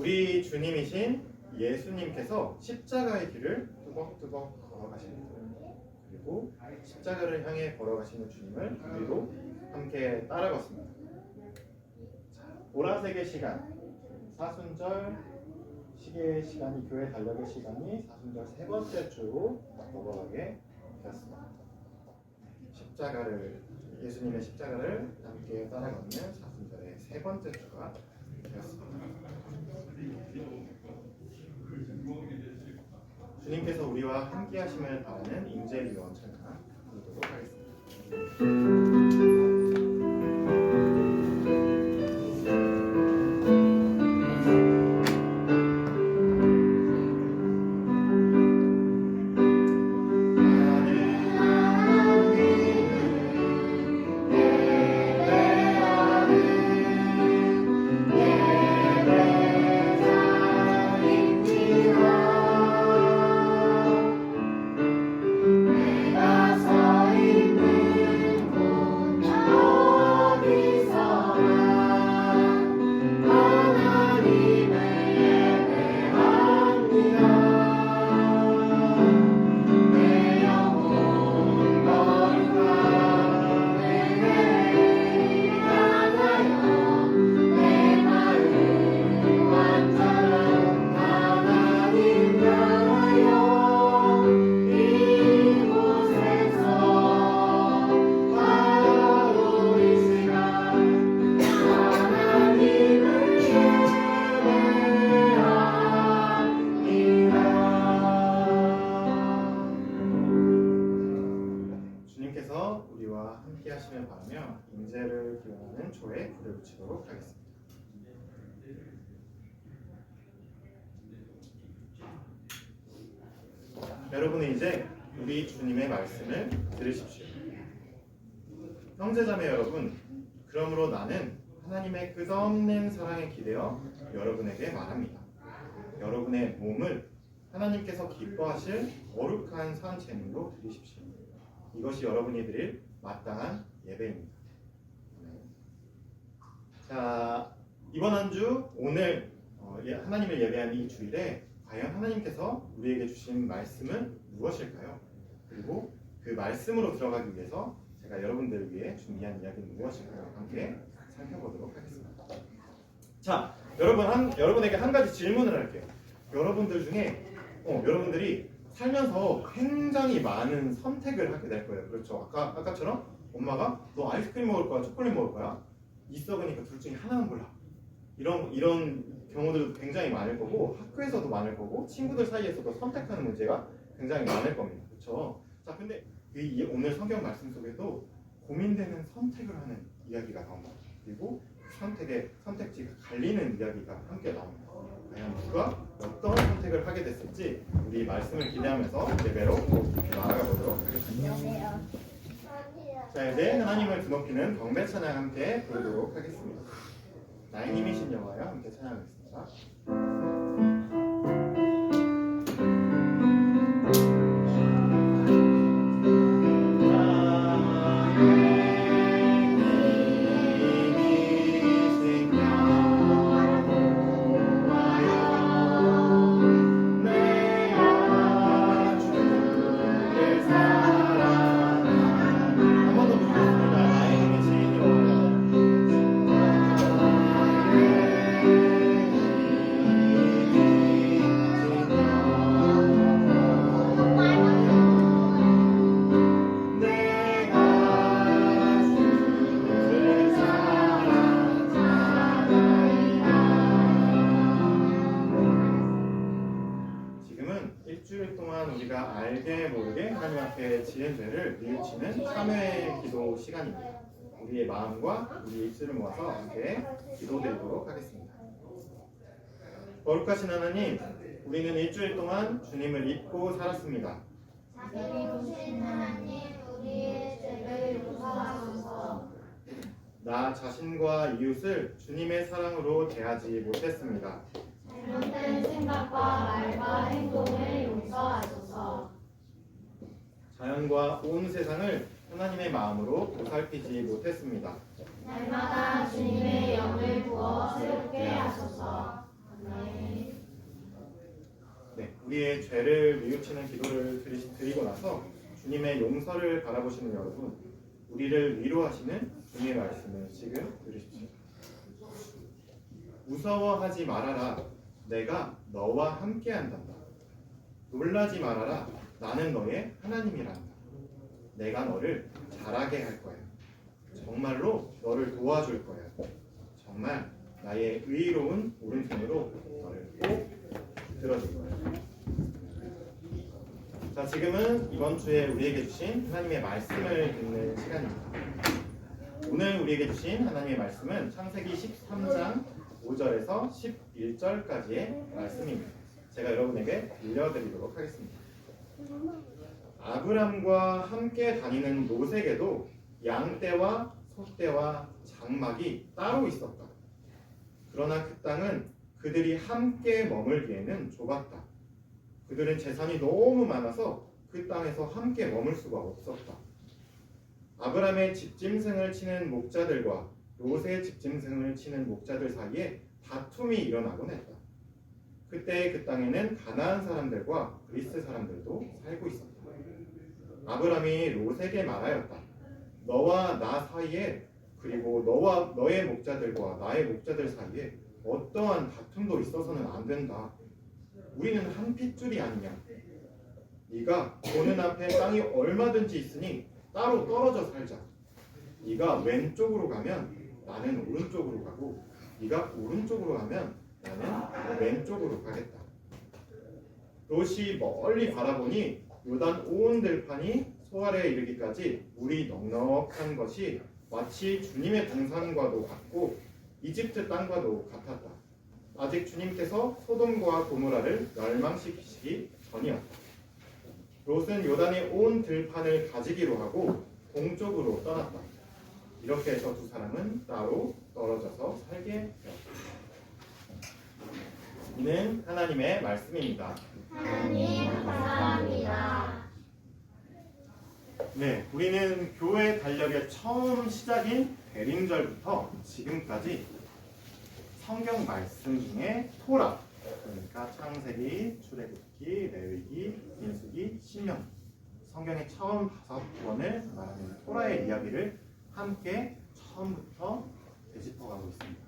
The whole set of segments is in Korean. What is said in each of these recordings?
우리 주님이신 예수님께서 십자가의 길을 뚜벅뚜벅 걸어가시는 거예요. 그리고 십자가를 향해 걸어가시는 주님을 우리도 함께 따라 걷습니다. 보라색의 시간, 사순절 시계의 시간이, 교회 달력의 시간이 사순절 세 번째 주로 넘어가게 되었습니다. 예수님의 십자가를 함께 따라 걷는 사순절의 세 번째 주가 되었습니다. 주님께서 우리와 함께 하심을 바라는 임재위원 찬양 부르도록 하겠습니다. 우리와 함께 하시길 바라며 임재를 기원하는 조에 불을 붙이도록 하겠습니다. 여러분은 이제 우리 주님의 말씀을 들으십시오. 형제자매 여러분, 그러므로 나는 하나님의 끝없는 사랑에 기대어 여러분에게 말합니다. 여러분의 몸을 하나님께서 기뻐하실 거룩한 산 제물로 드리십시오. 이것이 여러분이 드릴 마땅한 예배입니다. 자, 이번 한 주 오늘 하나님을 예배하는 이 주일에 과연 하나님께서 우리에게 주신 말씀은 무엇일까요? 그리고 그 말씀으로 들어가기 위해서 제가 여러분들을 위해 준비한 이야기는 무엇일까요? 함께 살펴보도록 하겠습니다. 자, 여러분에게 한 가지 질문을 할게요. 여러분들 중에 여러분들이 살면서 굉장히 많은 선택을 하게 될 거예요. 그렇죠? 아까처럼 엄마가 너 아이스크림 먹을 거야, 초콜릿 먹을 거야? 있어 보니까 둘 중에 하나만 골라. 이런 경우들도 굉장히 많을 거고, 학교에서도 많을 거고, 친구들 사이에서도 선택하는 문제가 굉장히 많을 겁니다. 그렇죠? 자, 근데 오늘 성경 말씀 속에도 고민되는 선택을 하는 이야기가 나옵니다. 그리고 선택지가 갈리는 이야기가 함께 나옵니다. 과연 누가 어떤 선택을 하게 됐을지 우리 말씀을 기대하면서 예배로 나아가 보도록 하겠습니다. 자, 이제 하나님을 드높이는 경배 찬양 함께 부르도록 하겠습니다. 나의 힘이신 여호와여 함께 찬양하겠습니다. 우리가 알게 모르게 하나님 앞에 지은 죄를 뉘우치는 참회의 기도 시간입니다. 우리의 마음과 우리의 입술을 모아서 함께 기도드리도록 하겠습니다. 거룩하신 하나님, 우리는 일주일 동안 주님을 잊고 살았습니다. 자비로우신 하나님, 우리의 죄를 용서하소서. 나 자신과 이웃을 주님의 사랑으로 대하지 못했습니다. 잘못된 생각과 말과 행동을 용서하소서. 자연과 온 세상을 하나님의 마음으로 보살피지 못했습니다. 날마다 주님의 영을 부어 새롭게 하소서. 아멘. 우리의 죄를 뉘우치는 기도를 드리고 나서 주님의 용서를 바라보시는 여러분, 우리를 위로하시는 주님의 말씀을 지금 들으십시오. 무서워하지 말아라. 내가 너와 함께한다. 놀라지 말아라. 나는 너의 하나님이란다. 내가 너를 잘하게 할 거야. 정말로 너를 도와줄 거야. 정말 나의 의로운 오른손으로 너를 꼭 들어줄 거야. 자, 지금은 이번 주에 우리에게 주신 하나님의 말씀을 듣는 시간입니다. 오늘 우리에게 주신 하나님의 말씀은 창세기 13장 5절에서 11절까지의 말씀입니다. 제가 여러분에게 들려드리도록 하겠습니다. 아브람과 함께 다니는 노색에도 양떼와 소떼와 장막이 따로 있었다. 그러나 그 땅은 그들이 함께 머물기에는 좁았다. 그들은 재산이 너무 많아서 그 땅에서 함께 머물 수가 없었다. 아브람의 집짐승을 치는 목자들과 롯의 집짐승을 치는 목자들 사이에 다툼이 일어나곤 했다. 그때 그 땅에는 가나안 사람들과 그리스 사람들도 살고 있었다. 아브람이 롯에게 말하였다. 너와 나 사이에 그리고 너와 너의 목자들과 나의 목자들 사이에 어떠한 다툼도 있어서는 안 된다. 우리는 한 핏줄이 아니냐. 네가 보는 앞에 땅이 얼마든지 있으니 따로 떨어져 살자. 네가 왼쪽으로 가면 나는 오른쪽으로 가고 네가 오른쪽으로 가면 나는 왼쪽으로 가겠다. 롯이 멀리 바라보니 요단 온 들판이 소알에 이르기까지 물이 넉넉한 것이 마치 주님의 동산과도 같고 이집트 땅과도 같았다. 아직 주님께서 소돔과 고모라를 멸망시키시기 전이었다. 롯은 요단의 온 들판을 가지기로 하고 동쪽으로 떠났다. 이렇게 해서 두 사람은 따로 떨어져서 살게 되었다. 이는 하나님의 말씀입니다. 하나님 감사합니다. 네, 우리는 교회 달력의 처음 시작인 대림절부터 지금까지 성경 말씀 중에 토라, 그러니까 창세기, 출애굽기, 레위기, 민수기, 신명기, 성경의 처음 5권을 말하는 토라의 이야기를 함께 처음부터 되짚어가고 있습니다.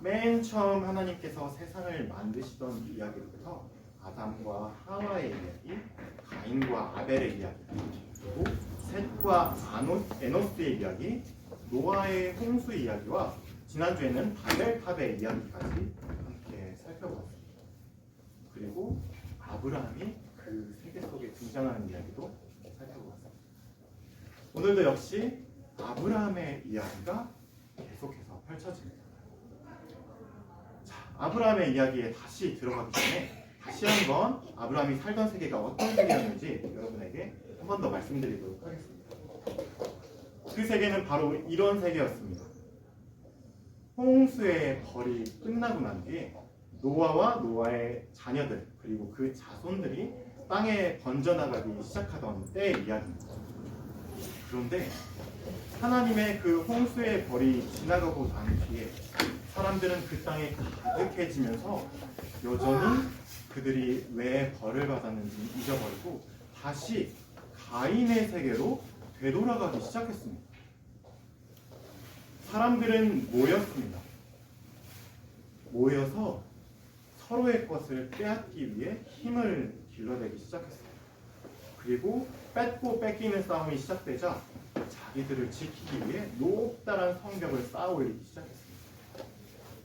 맨 처음 하나님께서 세상을 만드시던 이야기부터 아담과 하와의 이야기, 가인과 아벨의 이야기, 그리고 셋과 에노스의 이야기, 노아의 홍수 이야기와 지난주에는 바벨탑의 이야기까지 함께 살펴보았습니다. 그리고 아브라함이 그 세계 속에 등장하는 이야기도 살펴보았습니다. 오늘도 역시 아브라함의 이야기가 계속해서 펼쳐집니다. 자, 아브라함의 이야기에 다시 들어가기 전에 다시 한번 아브라함이 살던 세계가 어떤 세계였는지 여러분에게 한 번 더 말씀드리도록 하겠습니다. 그 세계는 바로 이런 세계였습니다. 홍수의 벌이 끝나고 난 뒤에 노아와 노아의 자녀들 그리고 그 자손들이 땅에 번져나가기 시작하던 때의 이야기입니다. 그런데 하나님의 그 홍수의 벌이 지나가고 난 뒤에 사람들은 그 땅에 가득해지면서 여전히 그들이 왜 벌을 받았는지 잊어버리고 다시 가인의 세계로 되돌아가기 시작했습니다. 사람들은 모였습니다. 모여서 서로의 것을 빼앗기 위해 힘을 길러내기 시작했어요. 그리고 뺏고 뺏기는 싸움이 시작되자 자기들을 지키기 위해 높다란 성벽을 쌓아올리기 시작했습니다.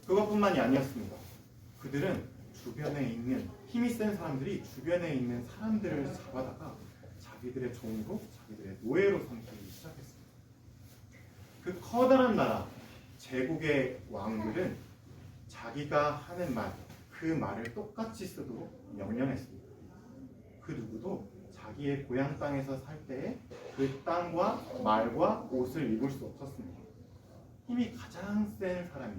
그것뿐만이 아니었습니다. 그들은 주변에 있는 힘이 센 사람들이 주변에 있는 사람들을 잡아다가 자기들의 종으로 자기들의 노예로 삼기 시작했습니다. 그 커다란 나라 제국의 왕들은 자기가 하는 말, 그 말을 똑같이 쓰도록 명령했습니다. 그 누구도 자기의 고향 땅에서 살 때에 그 땅과 말과 옷을 입을 수 없었습니다. 힘이 가장 센 사람이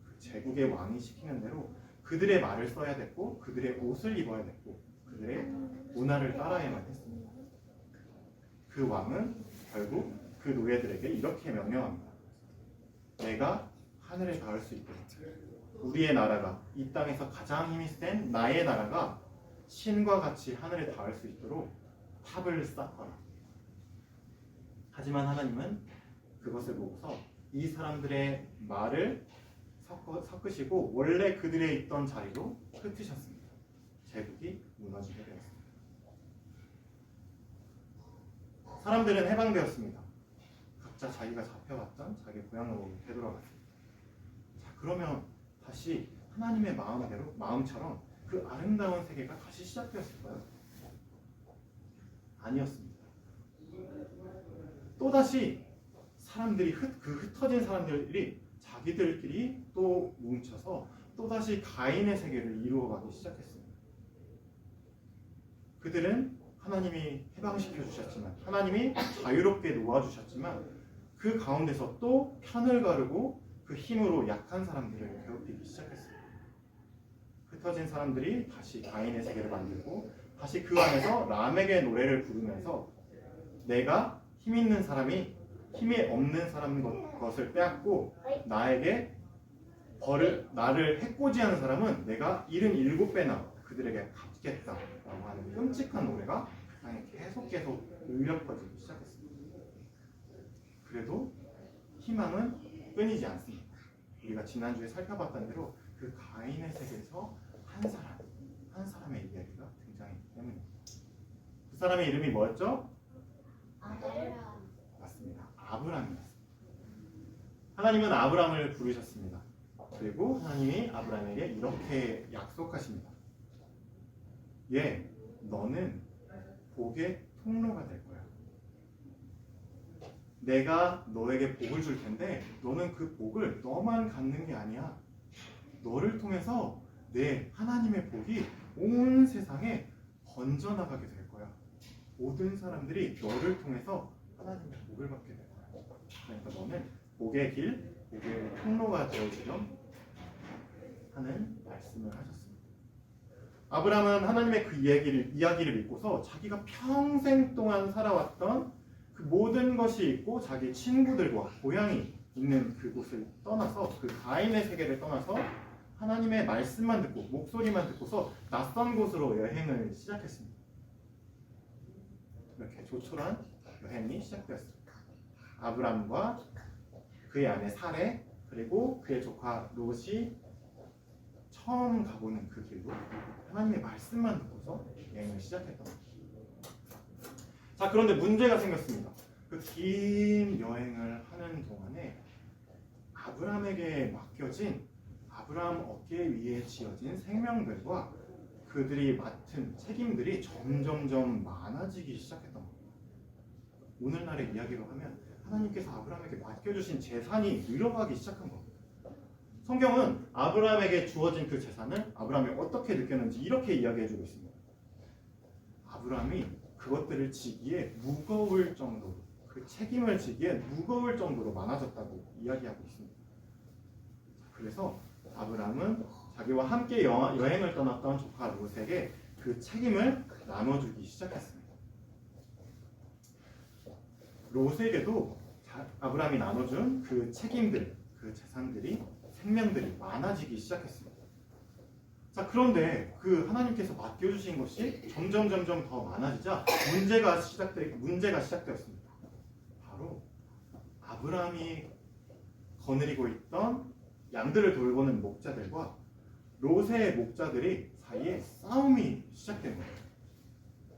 그 제국의 왕이 시키는 대로 그들의 말을 써야 됐고 그들의 옷을 입어야 됐고 그들의 문화를 따라야만 했습니다. 그 왕은 결국 그 노예들에게 이렇게 명령합니다. 내가 하늘에 닿을 수 있도록 우리의 나라가 이 땅에서 가장 힘이 센 나의 나라가 신과 같이 하늘에 닿을 수 있도록 탑을 쌓거라. 하지만 하나님은 그것을 보고서 이 사람들의 말을 섞으시고 원래 그들의 있던 자리로 흩으셨습니다. 제국이 무너지게 되었습니다. 사람들은 해방되었습니다. 각자 자기가 잡혀갔던 자기 고향으로 되돌아갔습니다. 자, 그러면 다시 하나님의 마음대로, 마음처럼 그 아름다운 세계가 다시 시작되었을까요? 아니었습니다. 또다시 사람들이 흩어진 사람들이 자기들끼리 또 뭉쳐서 또다시 가인의 세계를 이루어가기 시작했습니다. 그들은 하나님이 해방시켜 주셨지만, 하나님이 자유롭게 놓아주셨지만 그 가운데서 또 편을 가르고 그 힘으로 약한 사람들을 괴롭히기 시작했습니다. 흩어진 사람들이 다시 가인의 세계를 만들고 다시 그 안에서 람에게 노래를 부르면서 내가 힘 있는 사람이 힘이 없는 사람 것을 빼앗고 나를 해코지하는 사람은 내가 77배나 그들에게 갚겠다라고 하는 끔찍한 노래가 땅에 계속 울려 퍼지기 시작했습니다. 그래도 희망은 끊이지 않습니다. 우리가 지난주에 살펴봤던 대로 그 가인의 세계에서 한 사람의 이야기가 등장했기 때문입니다. 그 사람의 이름이 뭐였죠? 아브라함. 맞습니다. 아브라함이었습니다. 하나님은 아브라함을 부르셨습니다. 그리고 하나님이 아브라함에게 이렇게 약속하십니다. 너는 복의 통로가 될 거야. 내가 너에게 복을 줄 텐데 너는 그 복을 너만 갖는 게 아니야. 너를 통해서 내 하나님의 복이 온 세상에 번져나가게 될 거야. 모든 사람들이 너를 통해서 하나님의 복을 받게 될 거야. 그러니까 너는 복의 길, 복의 통로가 되어주렴 하는 말씀을 하셨습니다. 아브라함은 하나님의 그 이야기를 믿고서 자기가 평생 동안 살아왔던 그 모든 것이 있고 자기 친구들과 고향이 있는 그곳을 떠나서 그 가인의 세계를 떠나서 하나님의 말씀만 듣고 목소리만 듣고서 낯선 곳으로 여행을 시작했습니다. 이렇게 조촐한 여행이 시작되었습니다. 아브라함과 그의 아내 사레 그리고 그의 조카 롯이 처음 가보는 그 길로 하나님의 말씀만 듣고서 여행을 시작했던 겁니다. 자, 그런데 문제가 생겼습니다. 그 긴 여행을 하는 동안에 아브라함에게 맡겨진 아브라함 어깨 위에 지어진 생명들과 그들이 맡은 책임들이 점점점 많아지기 시작했던 겁니다. 오늘날의 이야기로 하면 하나님께서 아브라함에게 맡겨주신 재산이 늘어가기 시작한 겁니다. 성경은 아브라함에게 주어진 그 재산을 아브라함이 어떻게 느꼈는지 이렇게 이야기해주고 있습니다. 아브라함이 그것들을 지기에 무거울 정도로, 그 책임을 지기에 무거울 정도로 많아졌다고 이야기하고 있습니다. 그래서 아브라함은 자기와 함께 여행을 떠났던 조카 롯에게 그 책임을 나눠주기 시작했습니다. 롯에게도 아브라함이 나눠준 그 책임들, 그 재산들이, 생명들이 많아지기 시작했습니다. 자, 그런데 그 하나님께서 맡겨주신 것이 점점 더 많아지자 문제가 시작되었습니다. 바로 아브라함이 거느리고 있던 양들을 돌보는 목자들과 롯의 목자들이 사이에 싸움이 시작된 거예요.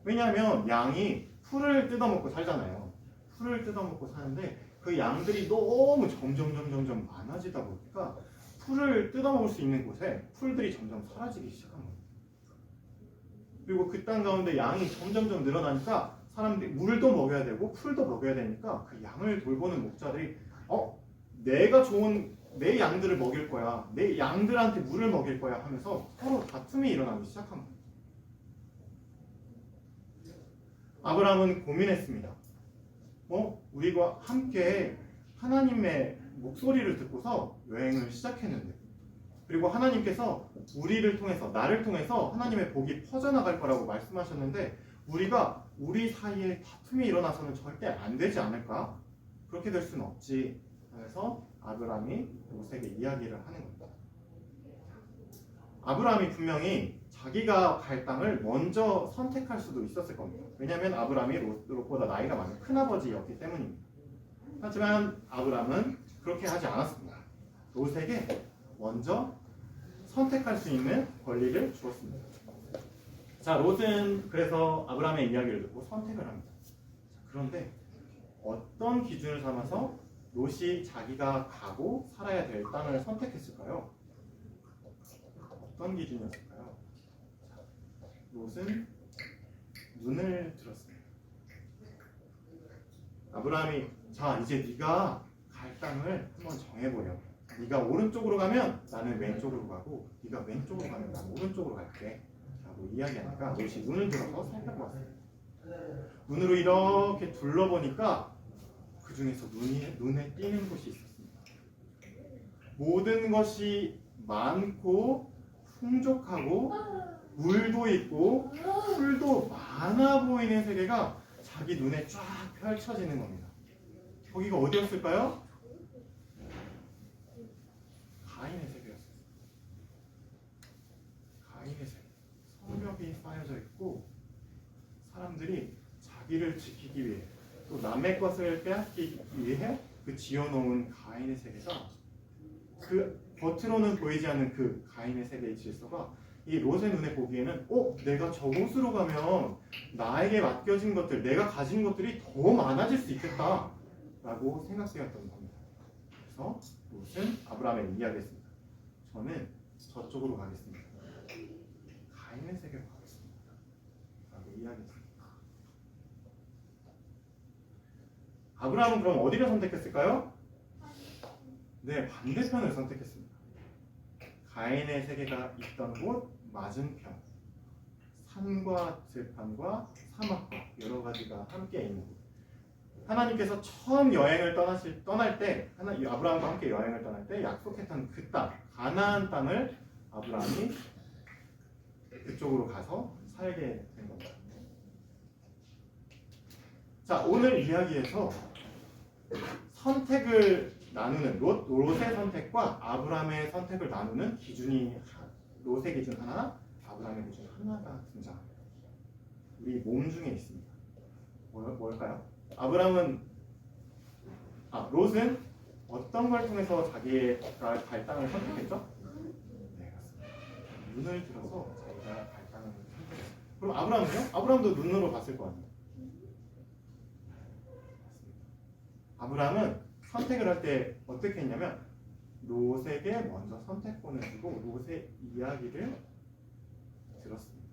왜냐하면 양이 풀을 뜯어먹고 살잖아요. 풀을 뜯어먹고 사는데 그 양들이 너무 점점 많아지다 보니까 풀을 뜯어먹을 수 있는 곳에 풀들이 점점 사라지기 시작한 거예요. 그리고 그 땅 가운데 양이 점점 늘어나니까 사람들이 물도 먹여야 되고 풀도 먹여야 되니까 그 양을 돌보는 목자들이 내가 좋은 내 양들을 먹일 거야, 내 양들한테 물을 먹일 거야 하면서 서로 다툼이 일어나기 시작한 거예요. 아브라함은 고민했습니다. 우리가 함께 하나님의 목소리를 듣고서 여행을 시작했는데, 그리고 하나님께서 우리를 통해서, 나를 통해서 하나님의 복이 퍼져나갈 거라고 말씀하셨는데 우리가 우리 사이에 다툼이 일어나서는 절대 안 되지 않을까? 그렇게 될 수는 없지. 그래서 아브라함이 롯에게 이야기를 하는 겁니다. 아브라함이 분명히 자기가 갈 땅을 먼저 선택할 수도 있었을 겁니다. 왜냐하면 아브라함이 롯보다 나이가 많은 큰아버지였기 때문입니다. 하지만 아브라함은 그렇게 하지 않았습니다. 롯에게 먼저 선택할 수 있는 권리를 주었습니다. 자, 롯은 그래서 아브라함의 이야기를 듣고 선택을 합니다. 그런데 어떤 기준을 삼아서 롯이 자기가 가고 살아야 될 땅을 선택했을까요? 어떤 기준이었을까요? 롯은 눈을 들었습니다. 아브라함이 자 이제 네가 갈 땅을 한번 정해보렴. 네가 오른쪽으로 가면 나는 왼쪽으로 가고 네가 왼쪽으로 가면 나는 오른쪽으로 갈게 라고 이야기하니까 롯이 눈을 들어서 살펴보았어요. 눈으로 이렇게 둘러보니까 그 중에서 눈에 띄는 곳이 있었습니다. 모든 것이 많고 풍족하고 물도 있고 풀도 많아 보이는 세계가 자기 눈에 쫙 펼쳐지는 겁니다. 거기가 어디였을까요? 가인의 세계였어요. 가인의 세계. 성벽이 쌓여져 있고 사람들이 자기를 지키기 위해 또 남의 것을 빼앗기기 위해 그 지어놓은 가인의 세계가 그 겉으로는 보이지 않는 그 가인의 세계의 질서가 이 롯의 눈에 보기에는 내가 저곳으로 가면 나에게 맡겨진 것들, 내가 가진 것들이 더 많아질 수 있겠다 라고 생각되었던 겁니다. 그래서 롯은 아브라함에게 이야기했습니다. 저는 저쪽으로 가겠습니다. 가인의 세계로 가겠습니다 라고 이야기했습니다. 아브라함은 그럼 어디를 선택했을까요? 네, 반대편을 선택했습니다. 가인의 세계가 있던 곳 맞은편, 산과 들판과 사막과 여러 가지가 함께 있는 곳. 하나님께서 처음 여행을 떠날 때, 아브라함과 함께 여행을 떠날 때 약속했던 그 땅, 가나안 땅을 아브라함이 그쪽으로 가서 살게 된 겁니다. 자, 오늘 이야기에서 선택을 나누는 롯의 선택과 아브라함의 선택을 나누는 기준이 롯의 기준 하나, 아브라함의 기준 하나가 등장합니다. 우리 몸 중에 있습니다. 뭘까요? 롯은 어떤 걸 통해서 자기가 갈 땅을 선택했죠? 네, 맞습니다. 눈을 들어서 자기가 갈 땅을 선택했어요. 그럼 아브라함은요? 아브라함도 눈으로 봤을 거 아니에요? 아브라함은 선택을 할 때 어떻게 했냐면 롯에게 먼저 선택권을 주고 롯의 이야기를 들었습니다.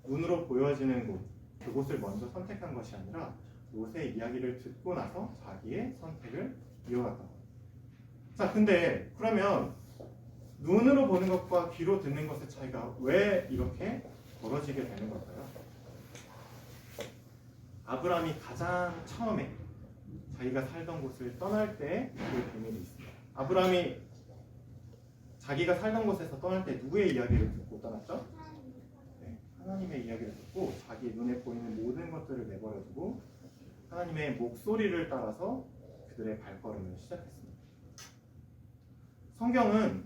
눈으로 보여지는 곳, 그곳을 먼저 선택한 것이 아니라 롯의 이야기를 듣고 나서 자기의 선택을 이어갔던 겁니다. 자, 근데 그러면 눈으로 보는 것과 귀로 듣는 것의 차이가 왜 이렇게 벌어지게 되는 걸까요? 아브라함이 가장 처음에 자기가 살던 곳을 떠날 때 그 비밀이 있습니다. 아브라함이 자기가 살던 곳에서 떠날 때 누구의 이야기를 듣고 떠났죠? 네, 하나님의 이야기를 듣고 자기 눈에 보이는 모든 것들을 내버려두고 하나님의 목소리를 따라서 그들의 발걸음을 시작했습니다. 성경은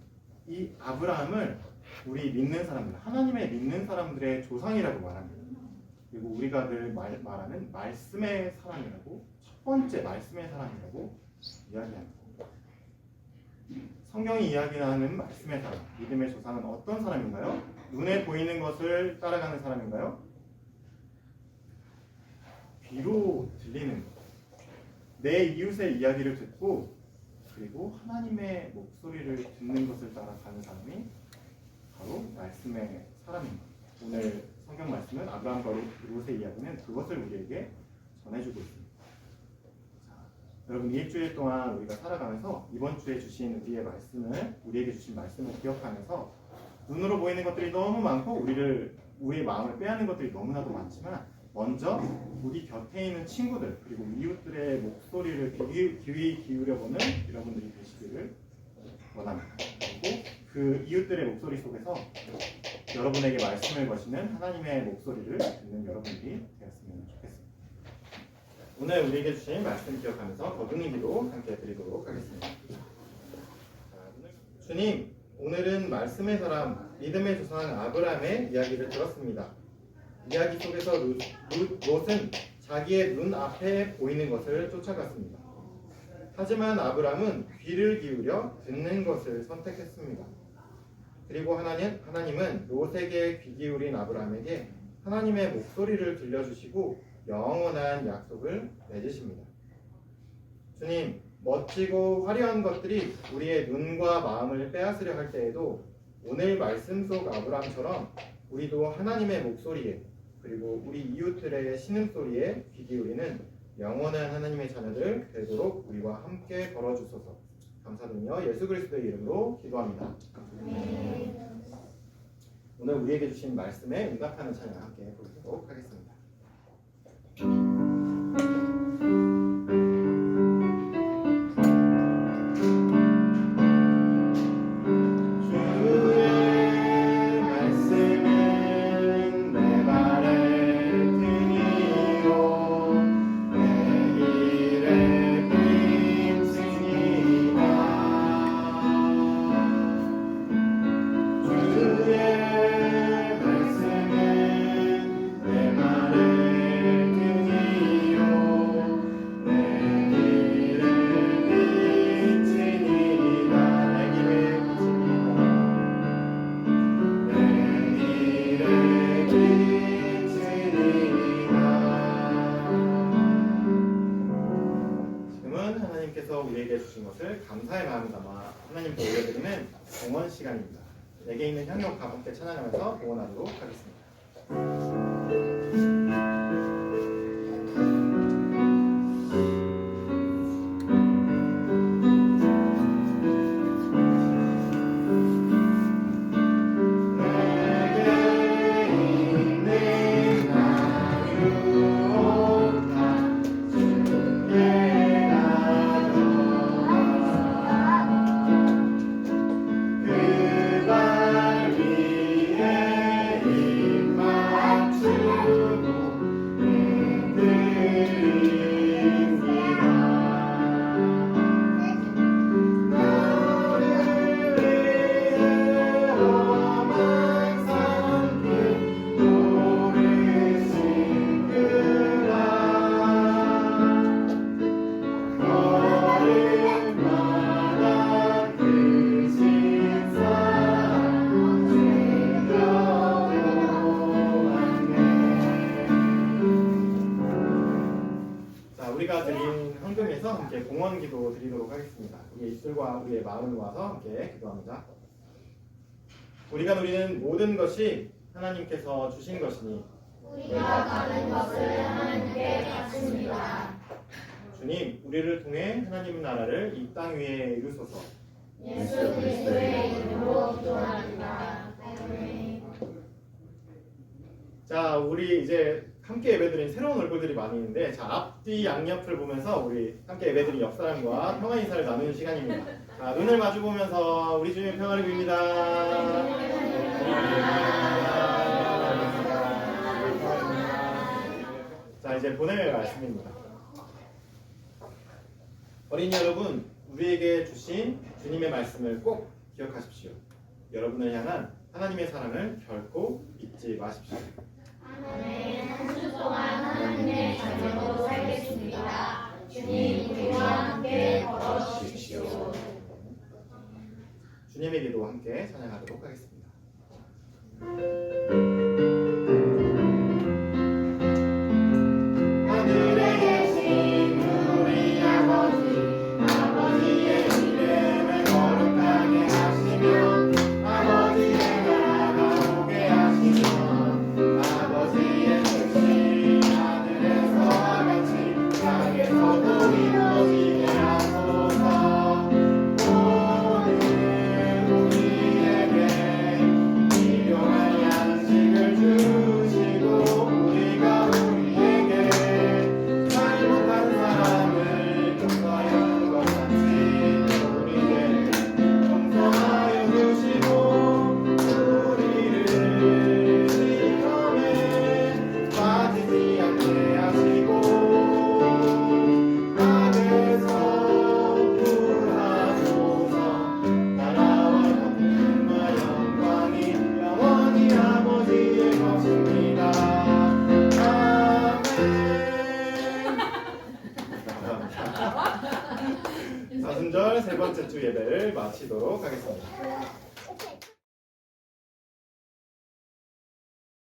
이 아브라함을 우리 믿는 사람들, 하나님의 믿는 사람들의 조상이라고 말합니다. 그리고 우리가 늘 말하는 말씀의 사람이라고, 첫 번째 말씀의 사람이라고 이야기합니다. 성경이 이야기하는 말씀의 사람, 믿음의 조상은 어떤 사람인가요? 눈에 보이는 것을 따라가는 사람인가요? 귀로 들리는 것, 내 이웃의 이야기를 듣고 그리고 하나님의 목소리를 듣는 것을 따라가는 사람이 바로 말씀의 사람입니다. 오늘 성경 말씀은 아브라함과 롯의 이야기는 그것을 우리에게 전해주고 있습니다. 자, 여러분, 이 일주일 동안 우리가 살아가면서 이번 주에 주신 우리에게 주신 말씀을 기억하면서 눈으로 보이는 것들이 너무 많고 우리의 마음을 빼앗는 것들이 너무나도 많지만 먼저 우리 곁에 있는 친구들 그리고 이웃들의 목소리를 귀 기울여보는 여러분들이 되시기를 원합니다. 그리고 그 이웃들의 목소리 속에서 여러분에게 말씀을 거시는 하나님의 목소리를 듣는 여러분들이 되었으면 좋겠습니다. 오늘 우리에게 주신 말씀 기억하면서 거듭는 기도 함께 드리도록 하겠습니다. 자, 주님, 오늘 오늘은 말씀의 사람, 믿음의 조상 아브라함의 이야기를 들었습니다. 이야기 속에서 롯은 자기의 눈 앞에 보이는 것을 쫓아갔습니다. 하지만 아브라함은 귀를 기울여 듣는 것을 선택했습니다. 그리고 하나님은 롯에게 귀 기울인 아브라함에게 하나님의 목소리를 들려주시고 영원한 약속을 맺으십니다. 주님, 멋지고 화려한 것들이 우리의 눈과 마음을 빼앗으려 할 때에도 오늘 말씀 속 아브라함처럼 우리도 하나님의 목소리에 그리고 우리 이웃들의 신음소리에 귀 기울이는 영원한 하나님의 자녀들 되도록 우리와 함께 걸어주소서. 감사드리며 예수 그리스도의 이름으로 기도합니다. 오늘 우리에게 주신 말씀에 응답하는 찬양 함께 부르도록 하겠습니다. 우리에게 주신 것을 감사의 마음 담아 하나님께 올려드리는 봉헌 시간입니다. 내게 있는 향료과 함께 찬양하면서 봉헌하도록 하겠습니다. 우리가 드린 헌금에서 함께 봉헌 기도 드리도록 하겠습니다. 우리의 입술과 우리의 마음을 모아서 함께 기도합니다. 우리가 누리는 모든 것이 하나님께서 주신 것이니 우리가 받은 것을 하나님께 받습니다. 주님, 우리를 통해 하나님 나라를 이 땅 위에 이루소서. 예수 그리스도의 이름으로 기도합니다. 아멘. 자, 우리 이제 함께 예배드린 새로운 얼굴들이 많이 있는데, 자, 앞뒤 양옆을 보면서 우리 함께 예배드린 옆 사람과 평화 인사를 나누는 시간입니다. 자, 눈을 마주 보면서 우리 주님의 평화를 빕니다. 자, 이제 보낼 말씀입니다. 어린이 여러분, 우리에게 주신 주님의 말씀을 꼭 기억하십시오. 여러분을 향한 하나님의 사랑을 결코 잊지 마십시오. 아멘. 한 주 동안 하나님의 자녀로 살겠습니다. 주님, 우리와 함께 걸어주십시오. 주님의 기도 함께 찬양하도록 하겠습니다. 하늘에 계신 우리 아버지의 이름을 거룩하게 하시며 아버지의 나라가 오게 하시며 아버지의 뜻이 하늘에서와 같이 땅에서도 이루어지게 하소서. 오늘 우리에게 일용할 오순절 세 번째 주 예배를 마치도록 하겠습니다.